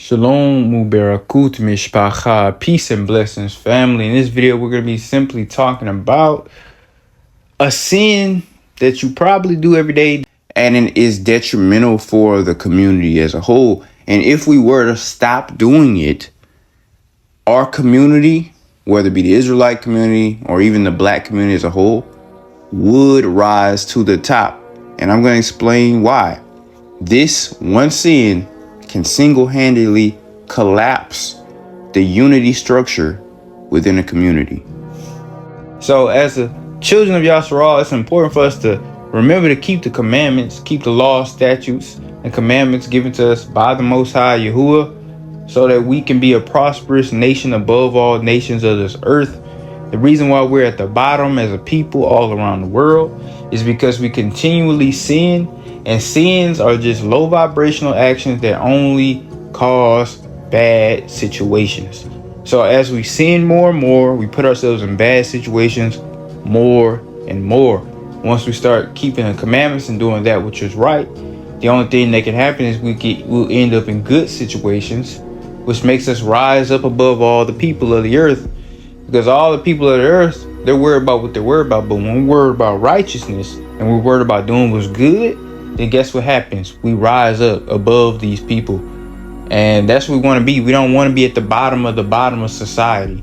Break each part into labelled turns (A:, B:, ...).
A: Shalom, Mubarakut, Mishpacha, peace and blessings, family. In this video, we're going to be simply talking about a sin that you probably do every day, and it is detrimental for the community as a whole. And if we were to stop doing it, our community, whether it be the Israelite community or even the black community as a whole, would rise to the top. And I'm going to explain why. This one sin can single-handedly collapse the unity structure within a community. So as the children of Yasharal, it's important for us to remember to keep the commandments, keep the laws, statutes, and commandments given to us by the Most High Yahuwah, so that we can be a prosperous nation above all nations of this earth. The reason why we're at the bottom as a people all around the world is because we continually sin, and sins are just low vibrational actions that only cause bad situations. So as we sin more and more, we put ourselves in bad situations more and more. Once we start keeping the commandments and doing that which is right, the only thing that can happen is we'll end up in good situations, which makes us rise up above all the people of the earth. Because all the people of the earth, they're worried about what they're worried about. But when we're worried about righteousness and we're worried about doing what's good, then guess what happens? We rise up above these people. And that's what we want to be. We don't want to be at the bottom of society.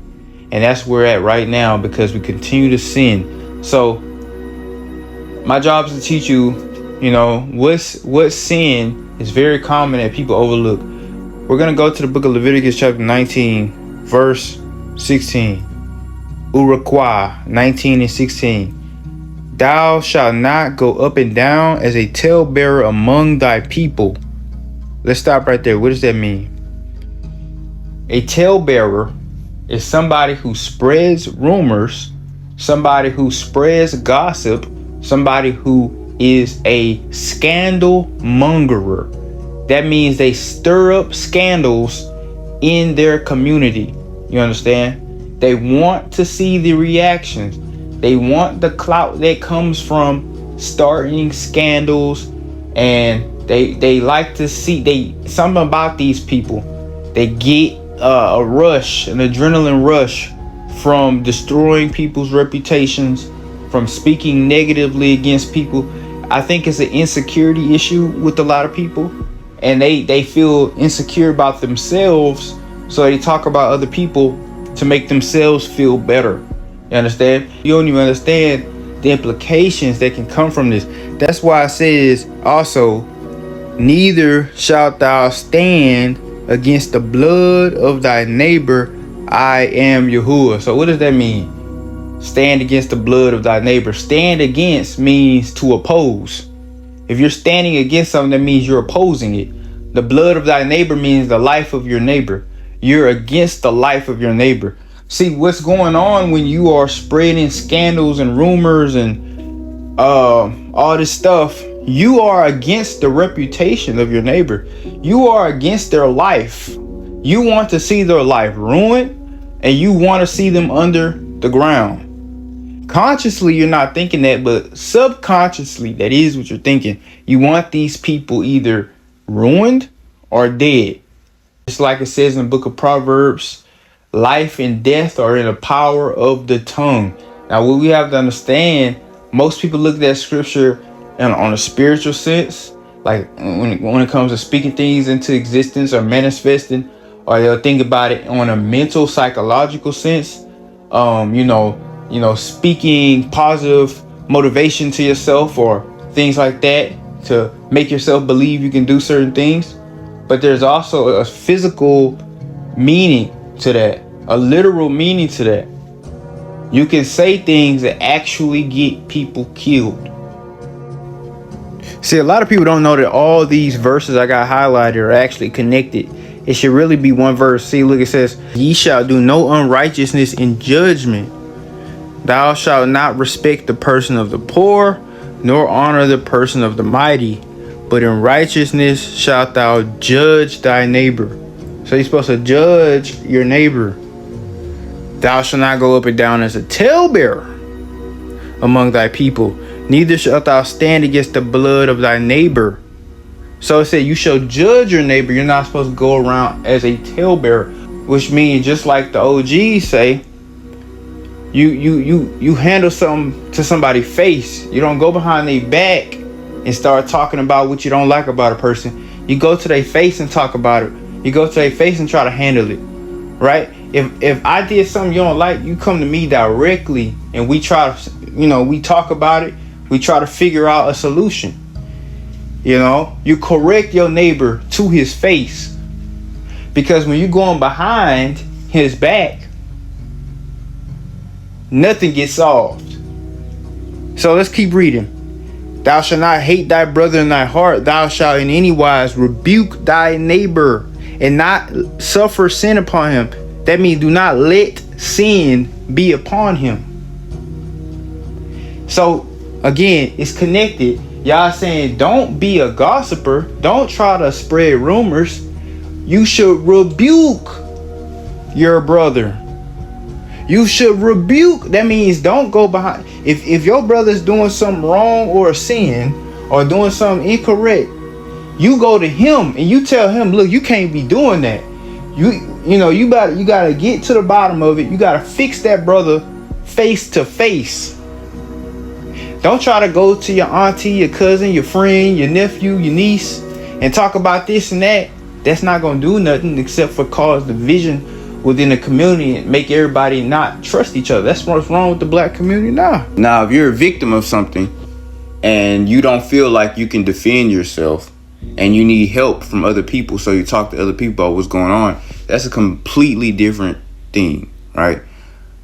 A: And that's where we're at right now, because we continue to sin. So my job is to teach you, what sin is very common that people overlook. We're going to go to the book of Leviticus chapter 19, verse 16. Urakwa 19 and 16. Thou shalt not go up and down as a tailbearer among thy people. Let's stop right there. What does that mean? A tailbearer is somebody who spreads rumors, somebody who spreads gossip, somebody who is a scandal mongerer. That means they stir up scandals in their community. You understand? They want to see the reactions. They want the clout that comes from starting scandals, and they like to see something about these people. They get a rush, an adrenaline rush, from destroying people's reputations, from speaking negatively against people. I think it's an insecurity issue with a lot of people, and they feel insecure about themselves, so they talk about other people to make themselves feel better. You understand? You don't even understand the implications that can come from this. That's why it says also, neither shalt thou stand against the blood of thy neighbor. I am Yahuwah. So what does that mean? Stand against the blood of thy neighbor. Stand against means to oppose. If you're standing against something, that means you're opposing it. The blood of thy neighbor means the life of your neighbor. You're against the life of your neighbor. See, what's going on when you are spreading scandals and rumors and all this stuff? You are against the reputation of your neighbor. You are against their life. You want to see their life ruined, and you want to see them under the ground. Consciously, you're not thinking that, but subconsciously, that is what you're thinking. You want these people either ruined or dead. It's like it says in the book of Proverbs, life and death are in the power of the tongue. Now, what we have to understand, most people look at that scripture on a spiritual sense, like when it comes to speaking things into existence or manifesting, or they'll think about it on a mental, psychological sense. Speaking positive motivation to yourself or things like that to make yourself believe you can do certain things. But there's also a physical meaning to that, a literal meaning to that. You can say things that actually get people killed. See, a lot of people don't know that all these verses I got highlighted are actually connected. It should really be one verse. See, look, it says, ye shall do no unrighteousness in judgment. Thou shalt not respect the person of the poor, nor honor the person of the mighty, but in righteousness shalt thou judge thy neighbor. So you're supposed to judge your neighbor. Thou shalt not go up and down as a talebearer among thy people, neither shalt thou stand against the blood of thy neighbor. So it said you shall judge your neighbor. You're not supposed to go around as a tailbearer, which means just like the OGs say, you handle something to somebody's face. You don't go behind their back and start talking about what you don't like about a person. You go to their face and talk about it. You go to their face and try to handle it, right? If I did something you don't like, you come to me directly and we try to, we talk about it. We try to figure out a solution. You correct your neighbor to his face, because when you're going behind his back, nothing gets solved. So let's keep reading. Thou shalt not hate thy brother in thy heart. Thou shalt in any wise rebuke thy neighbor and not suffer sin upon him. That means do not let sin be upon him. So again, it's connected. Y'all saying don't be a gossiper. Don't try to spread rumors. You should rebuke your brother. You should rebuke. That means don't go behind. If your brother's doing something wrong or a sin or doing something incorrect, you go to him and you tell him, look, you can't be doing that. You gotta get to the bottom of it. You gotta fix that brother face to face. Don't try to go to your auntie, your cousin, your friend, your nephew, your niece and talk about this and that. That's not gonna do nothing except for cause division within the community and make everybody not trust each other. That's what's wrong with the black community now. Now, if you're a victim of something and you don't feel like you can defend yourself and you need help from other people, so you talk to other people about what's going on, that's a completely different thing, right?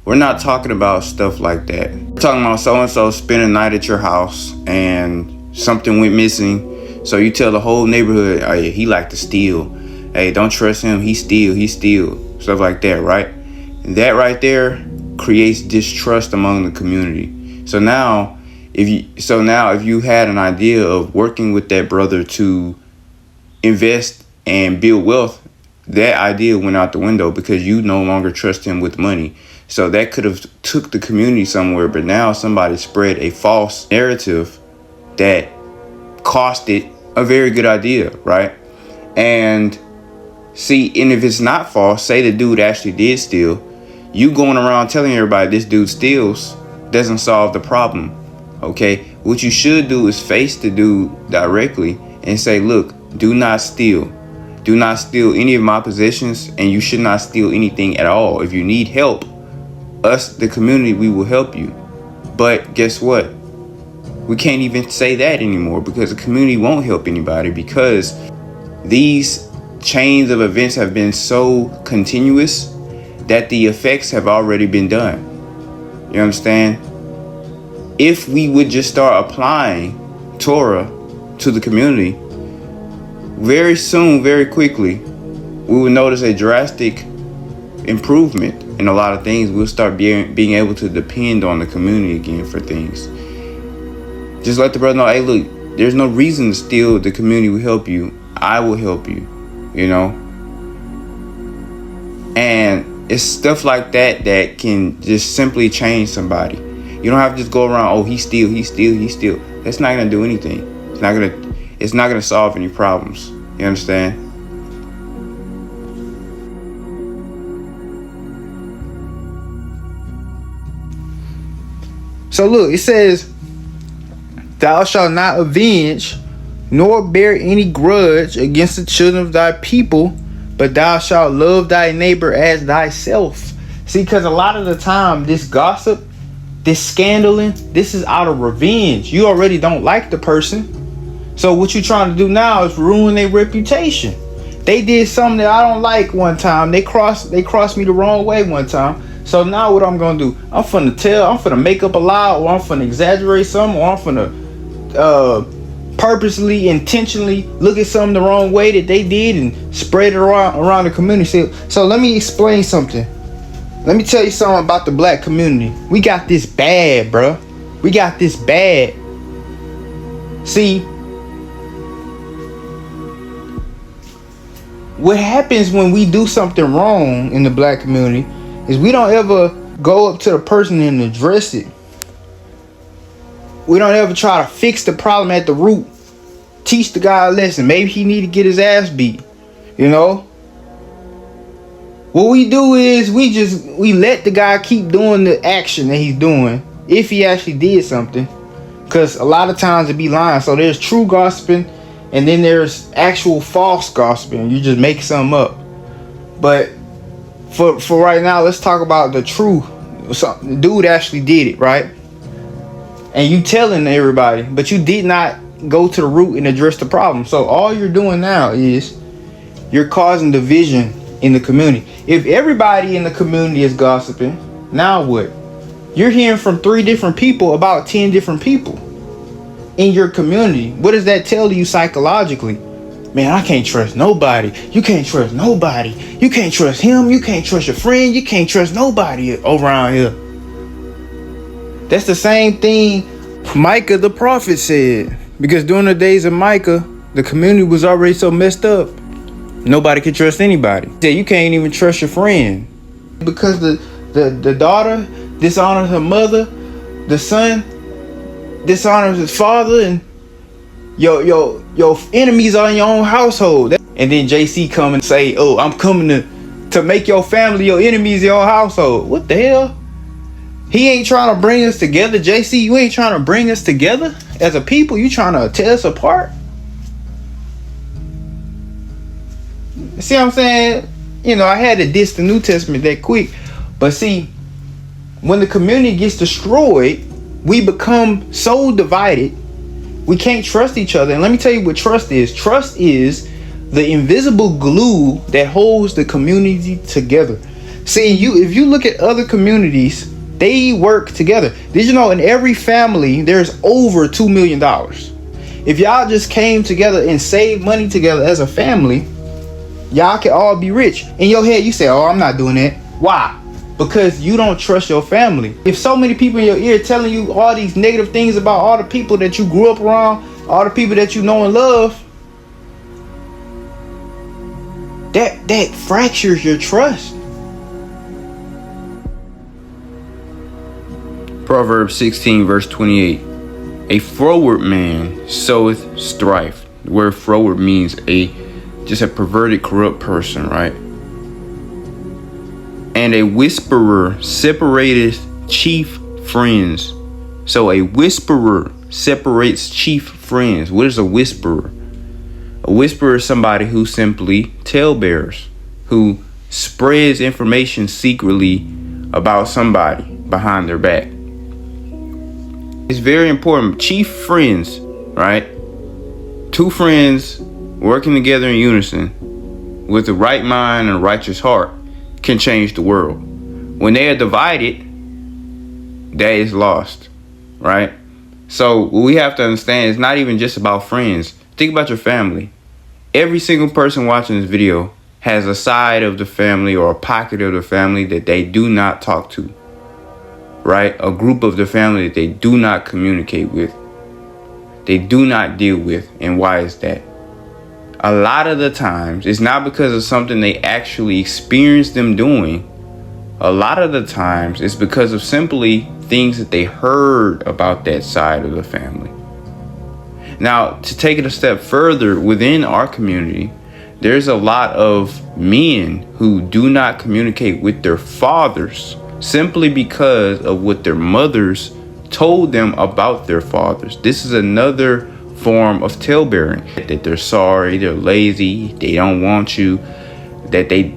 A: We're not talking about stuff like that. We're talking about so-and-so spent a night at your house and something went missing. So you tell the whole neighborhood, oh, yeah, he like to steal. Hey, don't trust him. He steal. Stuff like that, right? And that right there creates distrust among the community. So now if you had an idea of working with that brother to invest and build wealth, that idea went out the window because you no longer trust him with money. So that could have took the community somewhere, but now somebody spread a false narrative that cost it a very good idea, right? And see, and if it's not false, say the dude actually did steal, you going around telling everybody this dude steals doesn't solve the problem, okay? What you should do is face the dude directly and say, look, do not steal. Do not steal any of my possessions, and you should not steal anything at all. If you need help, us, the community, we will help you. But guess what? We can't even say that anymore because the community won't help anybody because these chains of events have been so continuous that the effects have already been done. You understand? If we would just start applying Torah to the community, very soon, very quickly, we will notice a drastic improvement in a lot of things. We'll start being able to depend on the community again for things. Just let the brother know, hey, look, there's no reason to steal. The community will help you. I will help you, And it's stuff like that that can just simply change somebody. You don't have to just go around, oh, he steal. That's not going to do anything. It's not going to solve any problems. You understand? So look, it says, thou shalt not avenge, nor bear any grudge against the children of thy people, but thou shalt love thy neighbor as thyself. See, because a lot of the time, this gossip, this scandaling, this is out of revenge. You already don't like the person. So what you're trying to do now is ruin their reputation. They did something that I don't like one time. They crossed me the wrong way one time. So now what I'm going to do, I'm finna make up a lie, or I'm finna exaggerate something, or I'm finna purposely, intentionally look at something the wrong way that they did and spread it around the community. So let me explain something. Let me tell you something about the black community. We got this bad, bro. We got this bad. See, what happens when we do something wrong in the black community is we don't ever go up to the person and address it. We don't ever try to fix the problem at the root. teach the guy a lesson. Maybe he need to get his ass beat. You know, what we do is we let the guy keep doing the action that he's doing if he actually did something, because a lot of times it be lying. So there's true gossiping, and then there's actual false gossiping. You just make something up. But for right now, let's talk about the true. The dude actually did it, right? And you telling everybody, but you did not go to the root and address the problem. So all you're doing now is you're causing division in the community. If everybody in the community is gossiping, now what? You're hearing from 3 different people about 10 different people in your community. What does that tell you psychologically? Man, I can't trust nobody. You can't trust nobody. You can't trust him. You can't trust your friend. You can't trust nobody around here. That's the same thing Micah the prophet said. Because during the days of Micah, the community was already so messed up. Nobody could trust anybody. He said you can't even trust your friend. Because the daughter dishonors her mother, the son dishonors his father, and your enemies are in your own household. And then JC come and say, oh, I'm coming to make your family your enemies in your household. What the hell? He ain't trying to bring us together. JC, you ain't trying to bring us together as a people. You trying to tear us apart. See what I'm saying? You know, I had to diss the New Testament that quick. But see, when the community gets destroyed, we become so divided. We can't trust each other. And let me tell you what trust is. Trust is the invisible glue that holds the community together. See, if you look at other communities, they work together. Did you know in every family there's over $2 million? If y'all just came together and saved money together as a family, y'all can all be rich. In your head, you say, oh, I'm not doing that. Why? Because you don't trust your family. If so many people in your ear telling you all these negative things about all the people that you grew up around, all the people that you know and love, that fractures your trust. Proverbs 16 verse 28. A froward man soweth strife. The word froward means just a perverted, corrupt person, right? And a whisperer separateth chief friends. So a whisperer separates chief friends. What is a whisperer? A whisperer is somebody who simply tailbearers, who spreads information secretly about somebody behind their back. It's very important. Chief friends, right? 2 friends working together in unison with the right mind and a righteous heart can change the world. When they are divided, that is lost, right? So what we have to understand is not even just about friends. Think about your family. Every single person watching this video has a side of the family or a pocket of the family that they do not talk to, right? A group of the family that they do not communicate with. They do not deal with. And why is that? A lot of the times, it's not because of something they actually experienced them doing. A lot of the times, it's because of simply things that they heard about that side of the family. Now, to take it a step further, within our community, there's a lot of men who do not communicate with their fathers simply because of what their mothers told them about their fathers. This is another form of tailbearing. That they're sorry, they're lazy, they don't want you, that they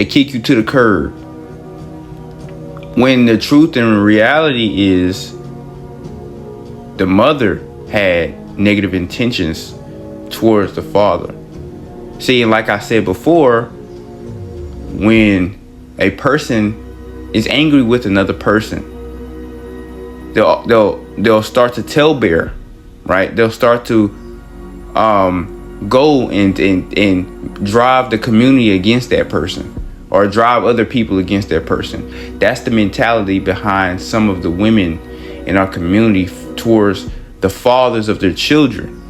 A: kick you to the curb. When the truth and reality is the mother had negative intentions towards the father. See, and like I said before, when a person is angry with another person, they'll start to tailbear, right? They'll start to go and drive the community against that person, or drive other people against that person. That's the mentality behind some of the women in our community towards the fathers of their children.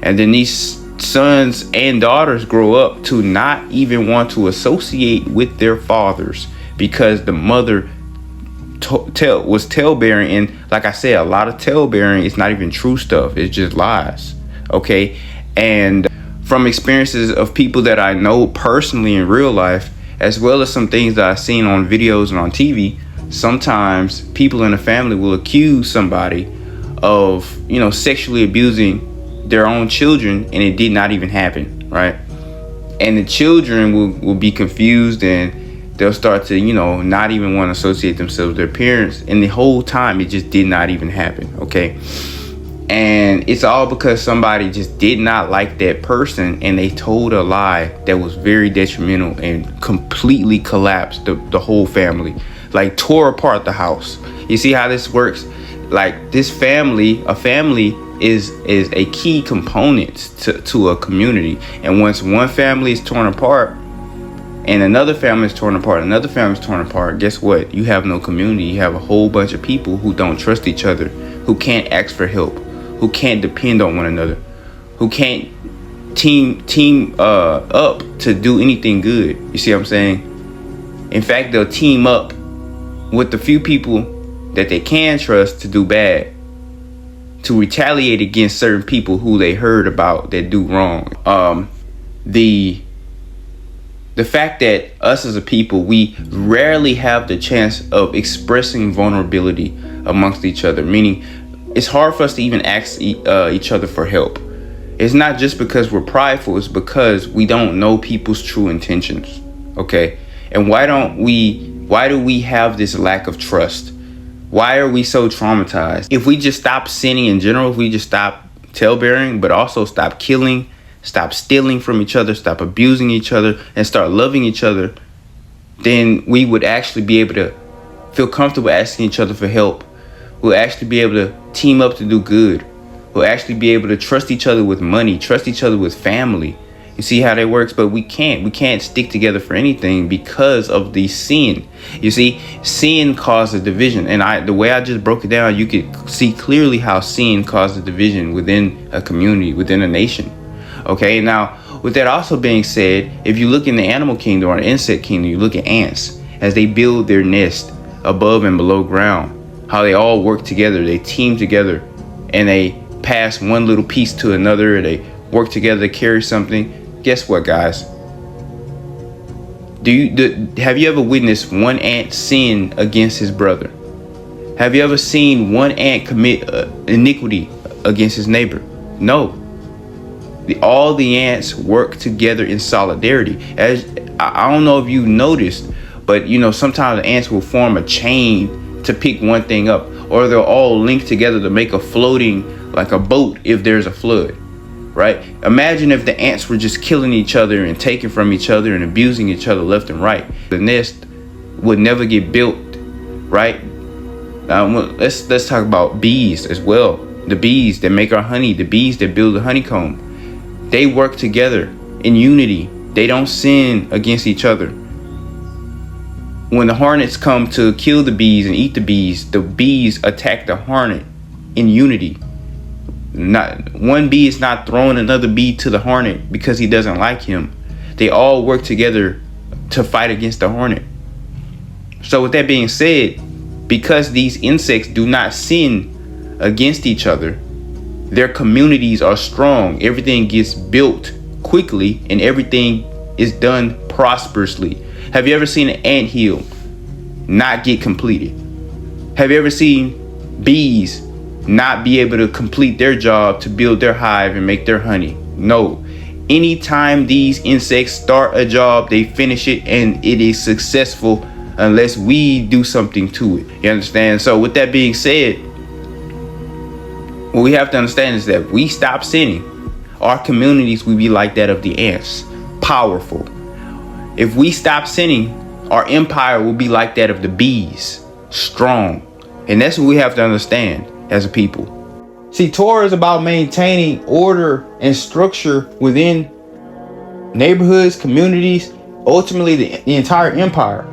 A: And then these sons and daughters grow up to not even want to associate with their fathers because the mother was tailbearing. And like I said, a lot of tailbearing is not even true stuff. It's just lies. Okay. And from experiences of people that I know personally in real life, as well as some things that I've seen on videos and on TV, sometimes people in a family will accuse somebody of, sexually abusing their own children, and it did not even happen, right? And the children will be confused, and they'll start to, not even want to associate themselves with their parents. And the whole time, it just did not even happen, okay? And it's all because somebody just did not like that person, and they told a lie that was very detrimental and completely collapsed the whole family, like tore apart the house. You see how this works? Like this family, a family is a key component to a community. And once one family is torn apart and another family is torn apart, another family is torn apart, guess what? You have no community. You have a whole bunch of people who don't trust each other, who can't ask for help, who can't depend on one another, who can't team up to do anything good. You see what I'm saying? In fact, they'll team up with the few people that they can trust to do bad, to retaliate against certain people who they heard about that do wrong. The fact that us as a people, we rarely have the chance of expressing vulnerability amongst each other, meaning it's hard for us to even ask each other for help. It's not just because we're prideful, it's because we don't know people's true intentions, okay? And why do we have this lack of trust? Why are we so traumatized? If we just stop sinning in general, if we just stop tailbearing, but also stop killing, stop stealing from each other, stop abusing each other, and start loving each other, then we would actually be able to feel comfortable asking each other for help. We'll actually be able to team up to do good. We'll actually be able to trust each other with money, trust each other with family. You see how that works? But we can't stick together for anything because of the sin. You see, sin causes division. And the way I just broke it down, you could see clearly how sin causes division within a community, within a nation. Okay, now with that also being said, if you look in the animal kingdom or the insect kingdom, you look at ants as they build their nest above and below ground, how they all work together, they team together, and they pass one little piece to another, they work together to carry something. Guess what, guys? Have you ever witnessed one ant sin against his brother? Have you ever seen one ant commit iniquity against his neighbor? No. All the ants work together in solidarity. As I don't know if you noticed, but sometimes the ants will form a chain to pick one thing up, or they'll all link together to make a floating, like a boat, if there's a flood. Right? Imagine if the ants were just killing each other and taking from each other and abusing each other left and right. The nest would never get built, right? Let's talk about bees as well. The bees that make our honey, the bees that build the honeycomb. They work together in unity. They don't sin against each other. When the hornets come to kill the bees and eat the bees attack the hornet in unity. Not one bee is not throwing another bee to the hornet because he doesn't like him. They all work together to fight against the hornet. So with that being said, because these insects do not sin against each other, their communities are strong. Everything gets built quickly and everything is done prosperously. Have you ever seen an anthill not get completed? Have you ever seen bees not be able to complete their job to build their hive and make their honey? No. Anytime these insects start a job, they finish it and it is successful unless we do something to it. You understand? So with that being said, what we have to understand is that if we stop sinning, our communities will be like that of the ants, powerful. If we stop sinning, our empire will be like that of the bees, strong. And that's what we have to understand as a people. See, Torah is about maintaining order and structure within neighborhoods, communities, ultimately the entire empire.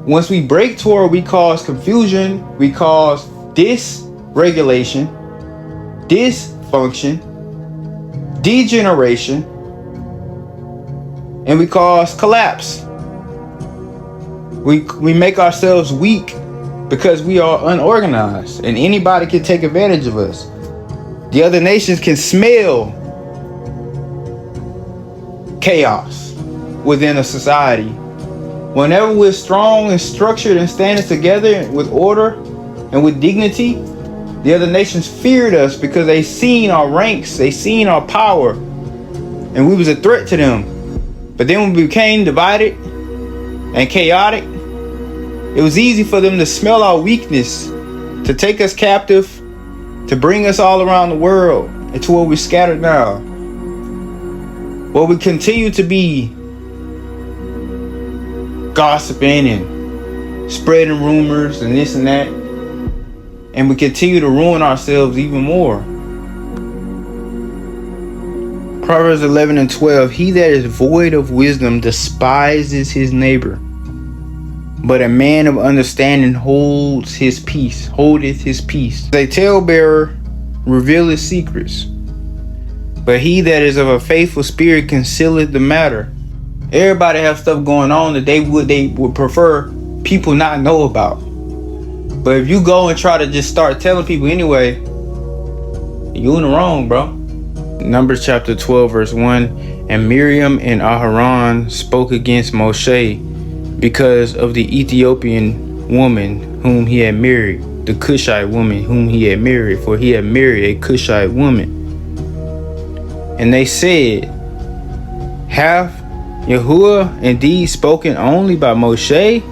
A: Once we break Torah, we cause confusion, we cause dysregulation, dysfunction, degeneration, and we cause collapse. We make ourselves weak because we are unorganized and anybody can take advantage of us. The other nations can smell chaos within a society. Whenever we're strong and structured and standing together with order and with dignity, the other nations feared us because they seen our ranks, they seen our power, and we was a threat to them. But then when we became divided and chaotic, it was easy for them to smell our weakness, to take us captive, to bring us all around the world and to where we're scattered now. Where we continue to be gossiping and spreading rumors and this and that. And we continue to ruin ourselves even more. Proverbs 11 and 12. He that is void of wisdom despises his neighbor, but a man of understanding holdeth his peace. A talebearer revealeth secrets, but he that is of a faithful spirit concealeth the matter. Everybody have stuff going on that they would prefer people not know about. But if you go and try to just start telling people anyway, you in the wrong, bro. Numbers chapter 12 verse 1. And Miriam and Aharon spoke against Moshe because of the Ethiopian woman whom he had married, the Cushite woman whom he had married, for he had married a Cushite woman. And they said, hath Yahuwah indeed spoken only by Moshe?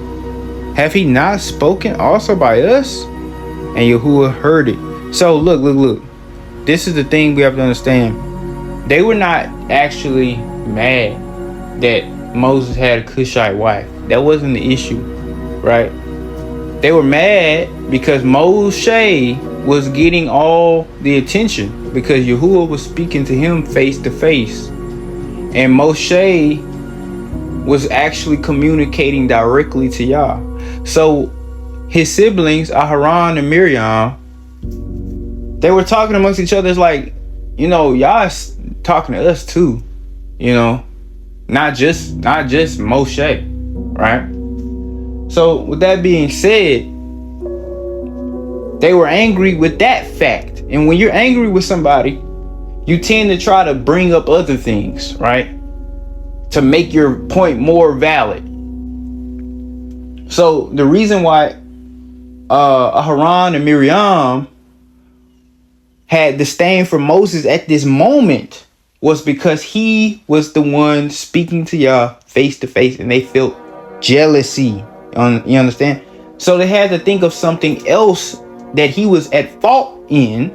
A: Have he not spoken also by us? And Yahuwah heard it. So look. This is the thing we have to understand. They were not actually mad that Moses had a Cushite wife. That wasn't the issue, right? They were mad because Moshe was getting all the attention because Yahuwah was speaking to him face to face. And Moshe was actually communicating directly to Yah. So his siblings, Aharon and Miriam, they were talking amongst each other. It's like, Yah's talking to us too, not just Moshe, right? So with that being said, they were angry with that fact. And when you're angry with somebody, you tend to try to bring up other things, right? To make your point more valid. So the reason why Aharon and Miriam had disdain for Moses at this moment was because he was the one speaking to Yah face to face, and they felt jealousy. You understand? So they had to think of something else that he was at fault in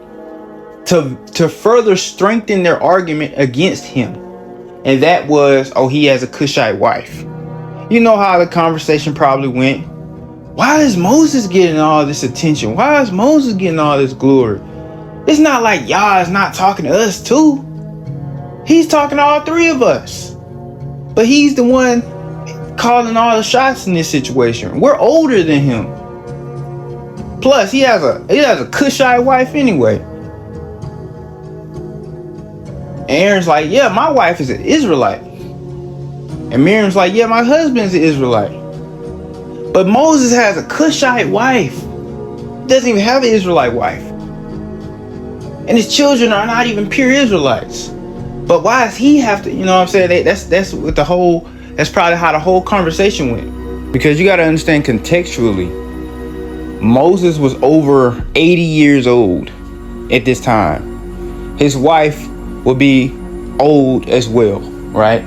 A: to further strengthen their argument against him. And that was, he has a Cushite wife. You know how the conversation probably went. Why is Moses getting all this attention? Why is Moses getting all this glory? It's not like Yah is not talking to us too. He's talking to all three of us. But he's the one calling all the shots in this situation. We're older than him. Plus, he has a Cushite wife anyway. And Aaron's like, yeah, my wife is an Israelite. And Miriam's like, yeah, my husband's an Israelite. But Moses has a Cushite wife. He doesn't even have an Israelite wife. And his children are not even pure Israelites. But why does he have to, that's with that's probably how the whole conversation went. Because you got to understand contextually, Moses was over 80 years old at this time. His wife would be old as well, right?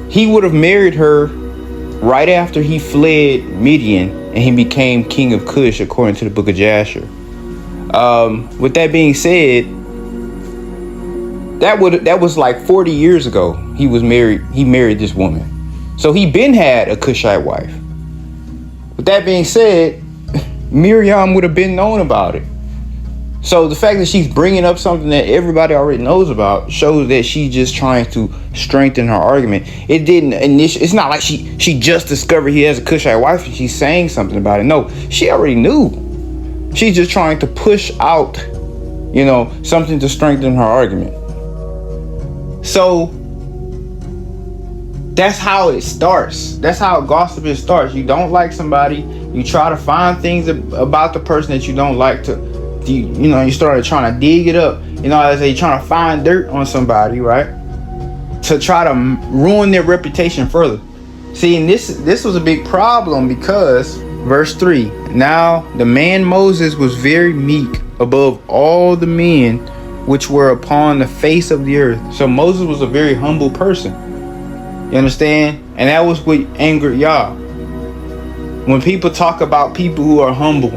A: He would have married her right after he fled Midian and he became king of Cush, according to the book of Jasher. With that being said, that was like 40 years ago. He married this woman. So he been had a Cushite wife. With that being said, Miriam would have been known about it. So the fact that she's bringing up something that everybody already knows about shows that she's just trying to strengthen her argument. It's not like she just discovered he has a Cushite wife and she's saying something about it. No, she already knew. She's just trying to push out, something to strengthen her argument. So that's how it starts. That's how gossiping starts. You don't like somebody, you try to find things about the person that you don't like to you started trying to dig it up, as they trying to find dirt on somebody, right, to try to ruin their reputation further. See, and this was a big problem, because verse 3, now the man Moses was very meek above all the men which were upon the face of the earth. So Moses was a very humble person. You understand? And that was what angered Yah. When people talk about people who are humble.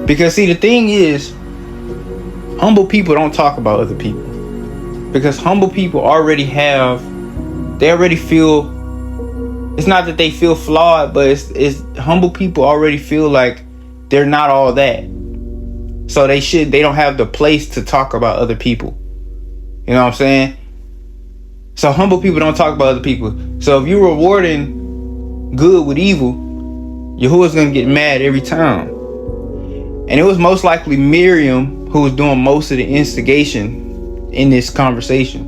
A: Because see, the thing is, humble people don't talk about other people. Because humble people already feel, it's not that they feel flawed, but it's humble people already feel like they're not all that. So they don't have the place to talk about other people. You know what I'm saying? So humble people don't talk about other people. So if you're rewarding good with evil, Yahuwah's gonna get mad every time. And it was most likely Miriam who was doing most of the instigation in this conversation,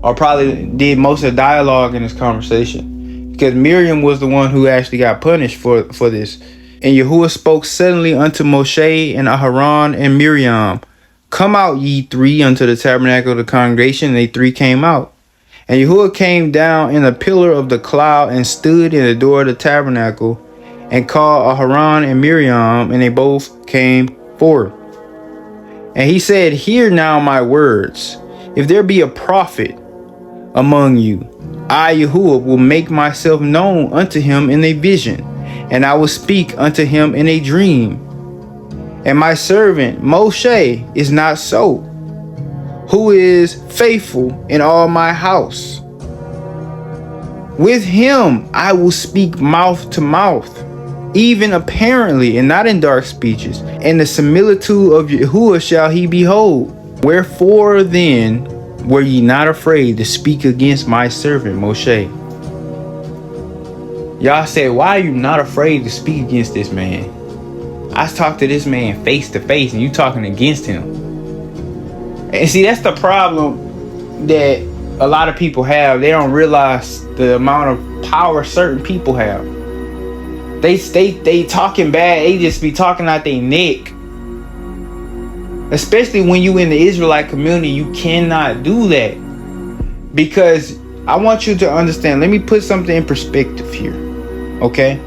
A: or probably did most of the dialogue in this conversation, because Miriam was the one who actually got punished for this. And Yahuwah spoke suddenly unto Moshe and Aharon and Miriam, come out ye three unto the tabernacle of the congregation. And they three came out. And Yahuwah came down in a pillar of the cloud and stood in the door of the tabernacle and called Aharon and Miriam, and they both came forth. And he said, hear now my words. If there be a prophet among you, I, Yahuwah, will make myself known unto him in a vision, and I will speak unto him in a dream. And my servant Moshe is not so, who is faithful in all my house. With him I will speak mouth to mouth, even apparently, and not in dark speeches. And the similitude of Yahuwah shall he behold. Wherefore then were ye not afraid to speak against my servant Moshe? Y'all said, why are you not afraid to speak against this man? I talked to this man face to face, and you talking against him. And see, that's the problem that a lot of people have. They don't realize the amount of power certain people have. They talking bad. They just be talking out their neck. Especially when you in the Israelite community, you cannot do that. Because I want you to understand. Let me put something in perspective here. Okay?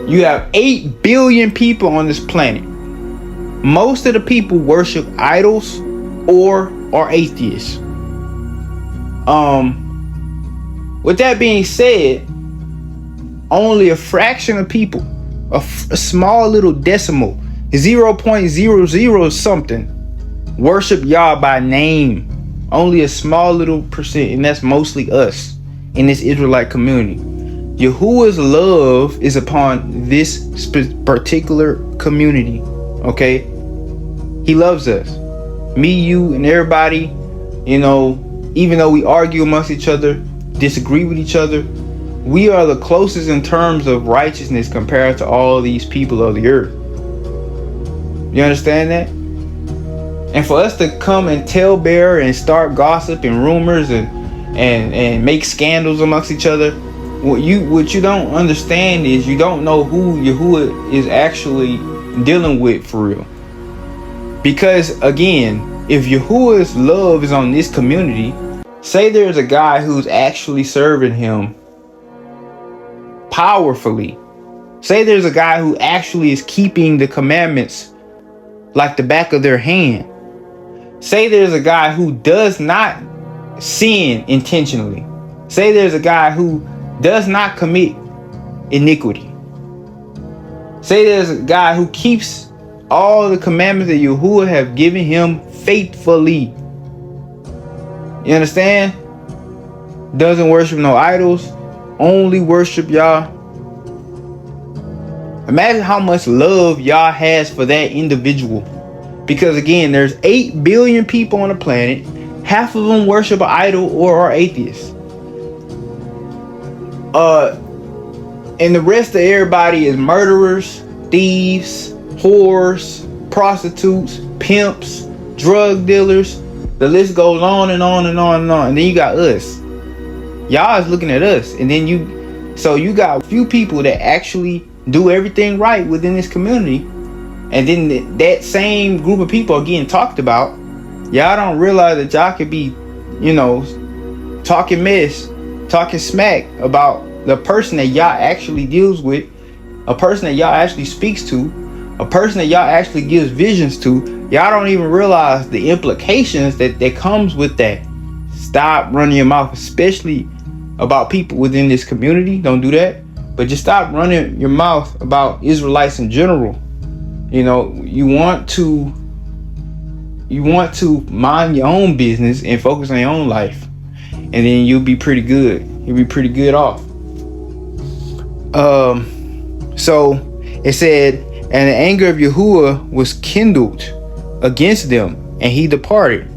A: You have 8 billion people on this planet. Most of the people worship idols or are atheists. With that being said, only a fraction of people, a small little decimal, 0.00 something, worship Yah by name. Only a small little percent, and that's mostly us in this Israelite community. Yahuwah's love is upon this particular community. Okay? He loves us. Me, you, and everybody. Even though we argue amongst each other, disagree with each other, we are the closest in terms of righteousness compared to all these people of the earth. You understand that? And for us to come and tailbearer and start gossip and rumors and make scandals amongst each other, what you don't understand is you don't know who Yahuwah is actually dealing with for real. Because again, if Yahuwah's love is on this community, say there's a guy who's actually serving him powerfully. Say there's a guy who actually is keeping the commandments like the back of their hand. Say there's a guy who does not sin intentionally. Say there's a guy who does not commit iniquity. Say there's a guy who keeps all the commandments that Yahuwah have given him faithfully. You understand? Doesn't worship no idols. Only worship Yah. Imagine how much love Yah has for that individual. Because again, there's 8 billion people on the planet. Half of them worship an idol or are atheists. And the rest of everybody is murderers, thieves, whores, prostitutes, pimps, drug dealers. The list goes on and on and on and on. And then you got us. Y'all is looking at us. And then you got a few people that actually do everything right within this community. And then that same group of people are getting talked about. Y'all don't realize that y'all could be, talking mess, talking smack about the person that y'all actually deals with, a person that y'all actually speaks to, a person that y'all actually gives visions to. Y'all don't even realize the implications that comes with that. Stop running your mouth, especially about people within this community. Don't do that. But just stop running your mouth about Israelites in general. You want to mind your own business and focus on your own life, and then you'll be pretty good. You'll be pretty good off. So it said, and the anger of Yahuwah was kindled against them, and he departed.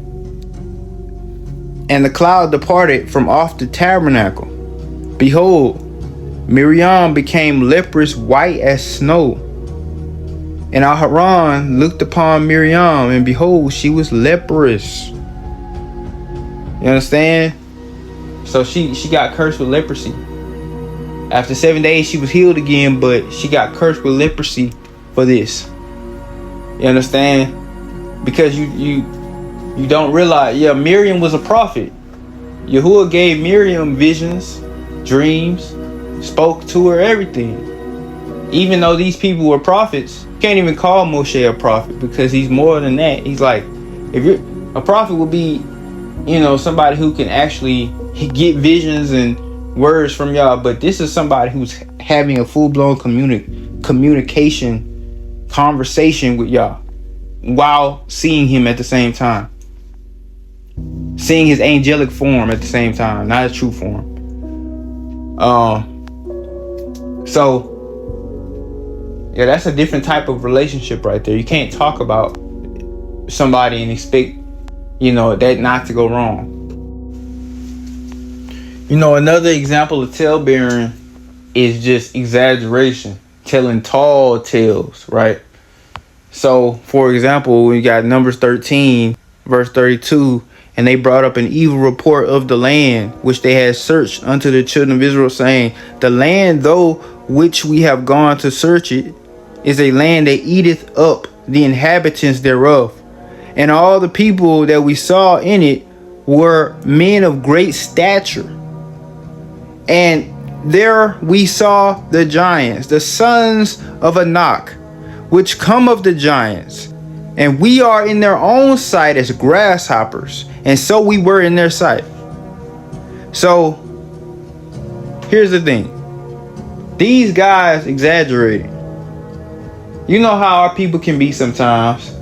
A: And the cloud departed from off the tabernacle. Behold, Miriam became leprous white as snow. And Aharon looked upon Miriam, and behold, she was leprous. You understand? So she got cursed with leprosy. After 7 days, she was healed again, but she got cursed with leprosy for this. You understand? Because you don't realize, Miriam was a prophet. Yahuwah gave Miriam visions, dreams, spoke to her, everything. Even though these people were prophets, you can't even call Moshe a prophet, because he's more than that. He's like, a prophet would be, somebody who can actually get visions and words from y'all. But this is somebody who's having a full-blown communication, conversation with y'all, while seeing him at the same time. Seeing his angelic form at the same time, not his true form. So that's a different type of relationship right there. You can't talk about somebody and expect, that not to go wrong. Another example of tailbearing is just exaggeration, telling tall tales, right? So, for example, we got Numbers 13, verse 32, and they brought up an evil report of the land which they had searched unto the children of Israel, saying, the land, though which we have gone to search it, is a land that eateth up the inhabitants thereof. And all the people that we saw in it were men of great stature. And there we saw the giants, the sons of Anak, which come of the giants. And we are in their own sight as grasshoppers, and so we were in their sight. So here's the thing. These guys exaggerated. You know how our people can be sometimes.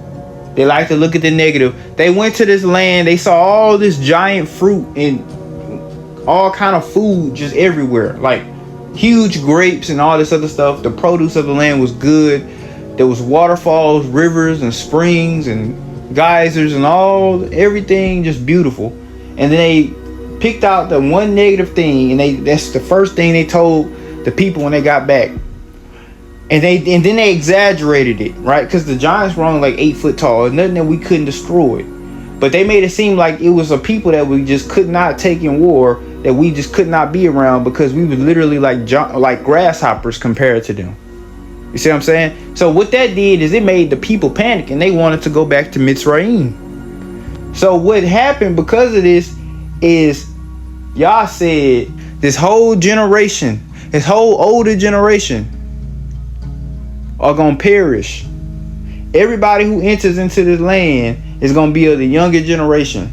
A: They like to look at the negative. They went to this land. They saw all this giant fruit and all kind of food just everywhere. Like huge grapes and all this other stuff. The produce of the land was good. There was waterfalls, rivers, and springs, and geysers, and everything just beautiful. And then they picked out the one negative thing, and that's the first thing they told the people when they got back. And then they exaggerated it, right? Because the giants were only like 8 foot tall, nothing that we couldn't destroy. But they made it seem like it was a people that we just could not take in war, that we just could not be around, because we were literally like grasshoppers compared to them. You see what I'm saying? So what that did is it made the people panic, and they wanted to go back to Mitzrayim. So what happened because of this is y'all said this whole generation, this whole older generation are going to perish. Everybody who enters into this land is going to be of the younger generation,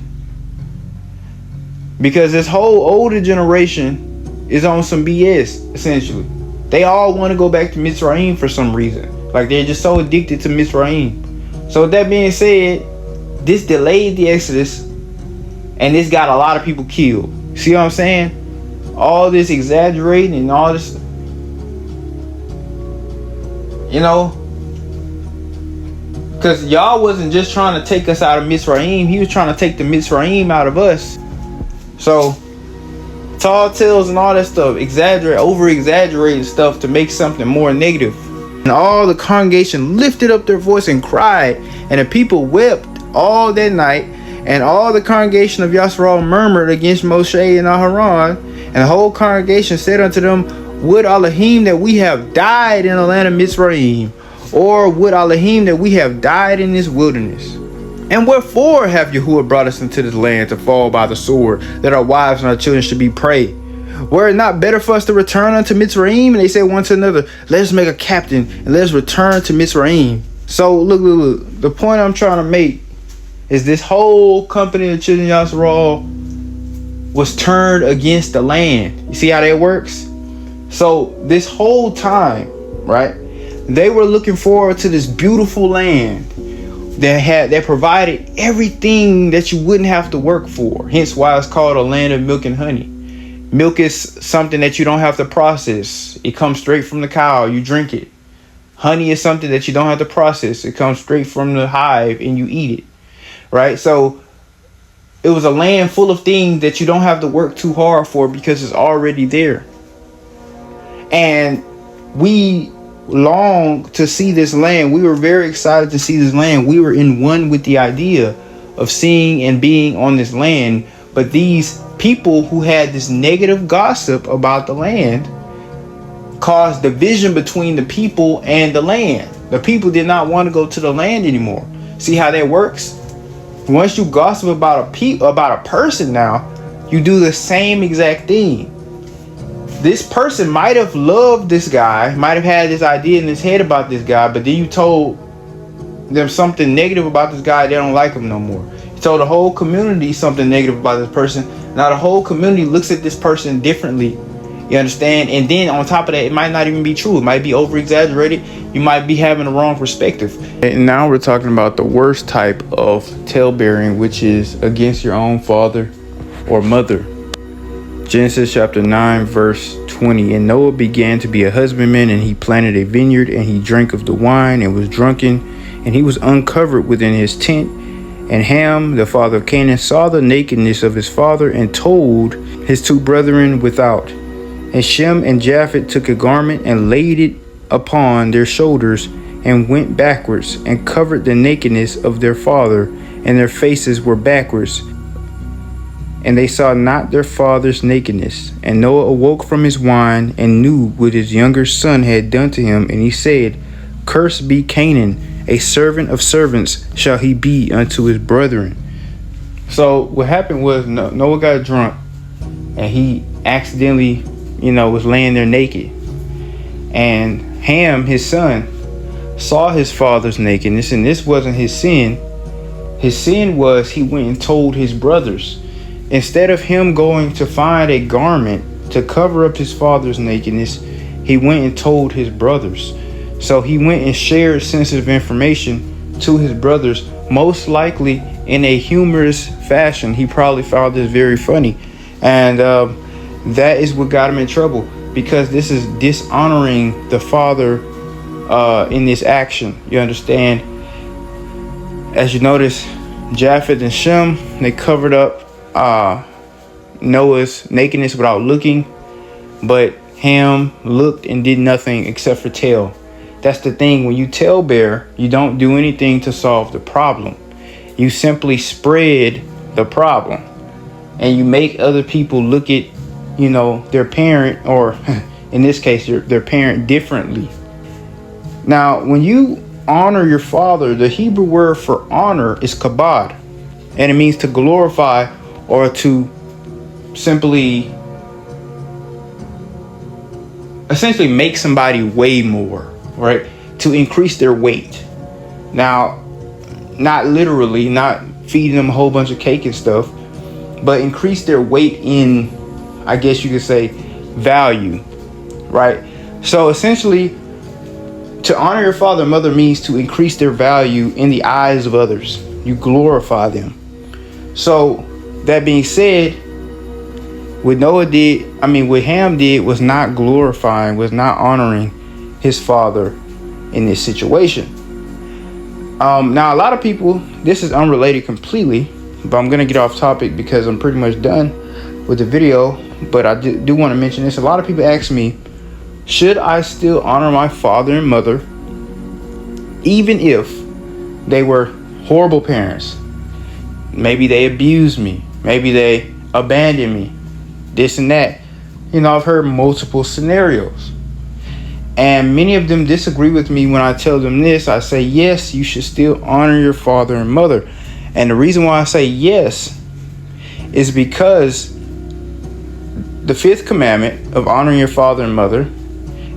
A: because this whole older generation is on some BS, essentially. They all want to go back to Mitzrayim for some reason. Like they're just so addicted to Mitzrayim. So with that being said, this delayed the Exodus, and this got a lot of people killed. See what I'm saying? All this exaggerating and all this, because y'all wasn't just trying to take us out of Mitzrayim. He was trying to take the Mitzrayim out of us. So tall tales and all that stuff, over exaggerating stuff to make something more negative. And all the congregation lifted up their voice and cried, and the people wept all that night. And all the congregation of Yasharal murmured against Moshe and Aharon. And the whole congregation said unto them, would Elohim that we have died in the land of Mitzrayim, Or would Elohim that we have died in this wilderness? And wherefore have Yahuwah brought us into this land to fall by the sword, that our wives and our children should be prey? Were it not better for us to return unto Mitzrayim? And they said one to another, let us make a captain and let us return to Mitzrayim. So look. The point I'm trying to make is this whole company of children of Yasharal was turned against the land. You see how that works? So this whole time, right, they were looking forward to this beautiful land that provided everything that you wouldn't have to work for. Hence why it's called a land of milk and honey. Milk is something that you don't have to process. It comes straight from the cow. You drink it. Honey is something that you don't have to process. It comes straight from the hive and you eat it. Right? So it was a land full of things that you don't have to work too hard for because it's already there. And we long to see this land. We were very excited to see this land. We were in one with the idea of seeing and being on this land. But these people who had this negative gossip about the land caused division between the people and the land. The people did not want to go to the land anymore. See how that works? Once you gossip about a person now, you do the same exact thing. This person might have loved this guy, might have had this idea in his head about this guy, but then you told them something negative about this guy, they don't like him no more. You told the whole community something negative about this person. Now the whole community looks at this person differently. You understand? And then on top of that, it might not even be true. It might be over exaggerated. You might be having the wrong perspective. And now we're talking about the worst type of tailbearing, which is against your own father or mother. Genesis chapter 9 verse 20. And Noah began to be a husbandman, and he planted a vineyard, and he drank of the wine and was drunken, and he was uncovered within his tent. And Ham, the father of Canaan, saw the nakedness of his father and told his two brethren without. And Shem and Japheth took a garment and laid it upon their shoulders and went backwards and covered the nakedness of their father, and their faces were backwards. And they saw not their father's nakedness. And Noah awoke from his wine and knew what his younger son had done to him. And he said, Cursed be Canaan, a servant of servants shall he be unto his brethren. So what happened was Noah got drunk and he accidentally, was laying there naked. And Ham, his son, saw his father's nakedness, and this wasn't his sin. His sin was he went and told his brothers. Instead of him going to find a garment to cover up his father's nakedness, he went and told his brothers. So he went and shared sensitive information to his brothers, most likely in a humorous fashion. He probably found this very funny. And that is what got him in trouble, because this is dishonoring the father in this action. You understand? As you notice, Japheth and Shem, they covered up Noah's nakedness without looking, but Ham looked and did nothing except for tell. That's the thing. When you tailbear, you don't do anything to solve the problem. You simply spread the problem, and you make other people look at their parent, or in this case their parent, differently. Now when you honor your father, the Hebrew word for honor is kabod, and it means to glorify or to simply essentially make somebody weigh more, right? To increase their weight. Now, not literally, not feeding them a whole bunch of cake and stuff, but increase their weight in, I guess you could say, value, right? So essentially, to honor your father and mother means to increase their value in the eyes of others. You glorify them. So that being said, what Ham did was not glorifying, was not honoring his father in this situation. Now, a lot of people, this is unrelated completely, but I'm going to get off topic because I'm pretty much done with the video. But I do want to mention this. A lot of people ask me, should I still honor my father and mother even if they were horrible parents? Maybe they abused me. Maybe they abandoned me. This and that. I've heard multiple scenarios. And many of them disagree with me when I tell them this. I say, yes, you should still honor your father and mother. And the reason why I say yes is because the fifth commandment of honoring your father and mother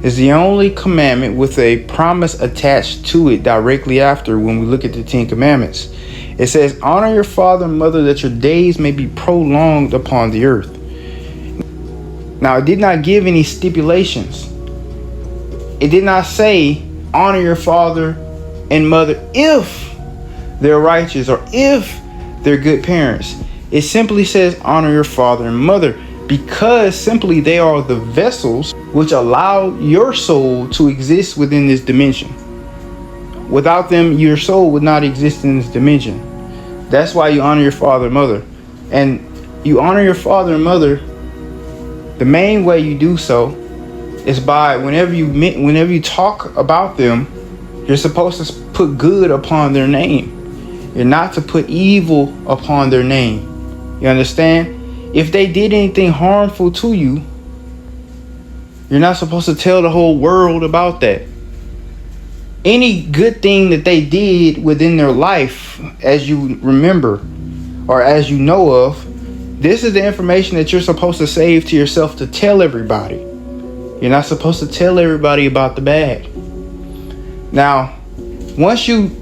A: is the only commandment with a promise attached to it directly after when we look at the 10 commandments. It says, honor your father and mother that your days may be prolonged upon the earth. Now, it did not give any stipulations. It did not say honor your father and mother if they're righteous or if they're good parents. It simply says honor your father and mother because simply they are the vessels which allow your soul to exist within this dimension. Without them, your soul would not exist in this dimension. That's why you honor your father and mother. And you honor your father and mother, the main way you do so is by whenever you talk about them, you're supposed to put good upon their name. You're not to put evil upon their name. You understand? If they did anything harmful to you, you're not supposed to tell the whole world about that. Any good thing that they did within their life, as you remember or as you know of, this is the information that you're supposed to save to yourself to tell everybody. You're not supposed to tell everybody about the bad. Now, once you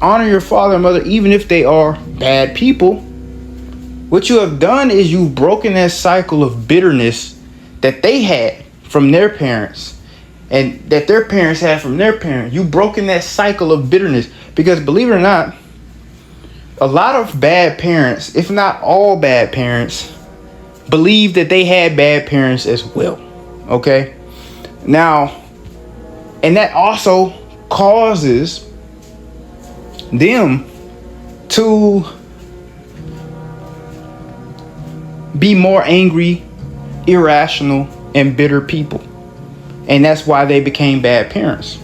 A: honor your father and mother, even if they are bad people, what you have done is you've broken that cycle of bitterness that they had from their parents and that their parents had from their parents. You've broken that cycle of bitterness because, believe it or not, a lot of bad parents, if not all bad parents, believe that they had bad parents as well. Okay? Now, and that also causes them to be more angry, irrational, and bitter people. And that's why they became bad parents.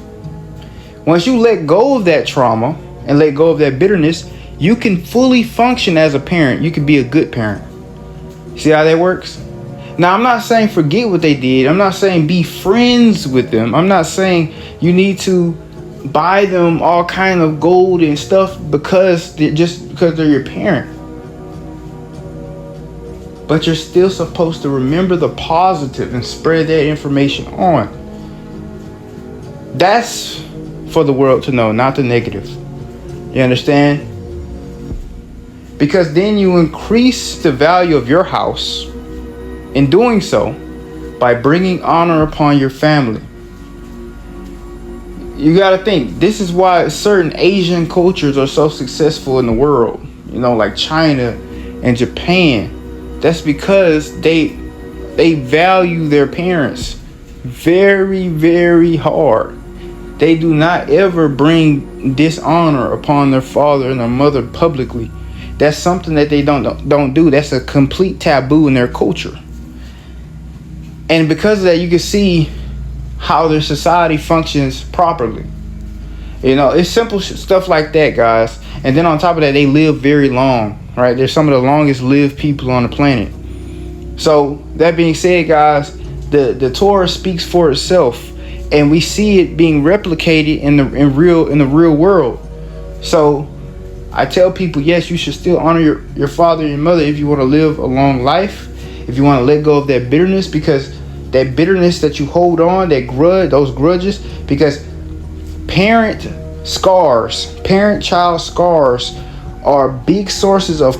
A: Once you let go of that trauma and let go of that bitterness, you can fully function as a parent. You can be a good parent. See how that works? Now, I'm not saying forget what they did. I'm not saying be friends with them. I'm not saying you need to buy them all kind of gold and stuff because they're your parent. But you're still supposed to remember the positive and spread that information on. That's for the world to know, not the negative. You understand? Because then you increase the value of your house in doing so by bringing honor upon your family. You got to think, this is why certain Asian cultures are so successful in the world, like China and Japan. That's because they value their parents very, very hard. They do not ever bring dishonor upon their father and their mother publicly. That's something that they don't do. That's a complete taboo in their culture. And because of that, you can see how their society functions properly. It's simple stuff like that, guys. And then on top of that, they live very long. Right? They're some of the longest lived people on the planet. So that being said, guys, the Torah speaks for itself, and we see it being replicated in the real world. So I tell people, yes, you should still honor your father and your mother if you want to live a long life, if you want to let go of that bitterness, because that bitterness that you hold on, those grudges, because parent-child scars are big sources of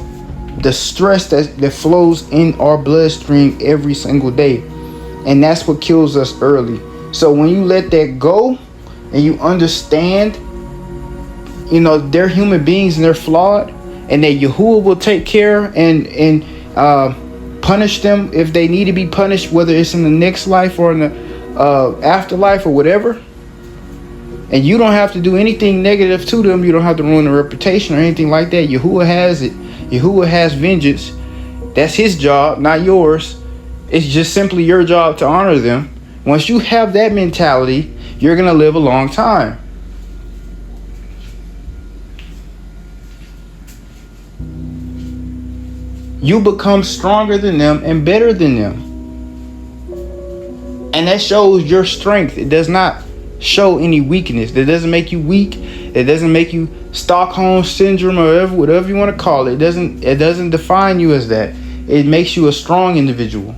A: the stress that flows in our bloodstream every single day. And that's what kills us early. So when you let that go and you understand, they're human beings and they're flawed, and that Yahuwah will take care and punish them if they need to be punished, whether it's in the next life or in the afterlife or whatever. And you don't have to do anything negative to them. You don't have to ruin their reputation or anything like that. Yahuwah has it. Yahuwah has vengeance. That's his job, not yours. It's just simply your job to honor them. Once you have that mentality, you're going to live a long time. You become stronger than them and better than them. And that shows your strength. It does not show any weakness. That doesn't make you weak. It doesn't make you Stockholm syndrome or whatever you want to call it. It doesn't define you as that. It makes you a strong individual.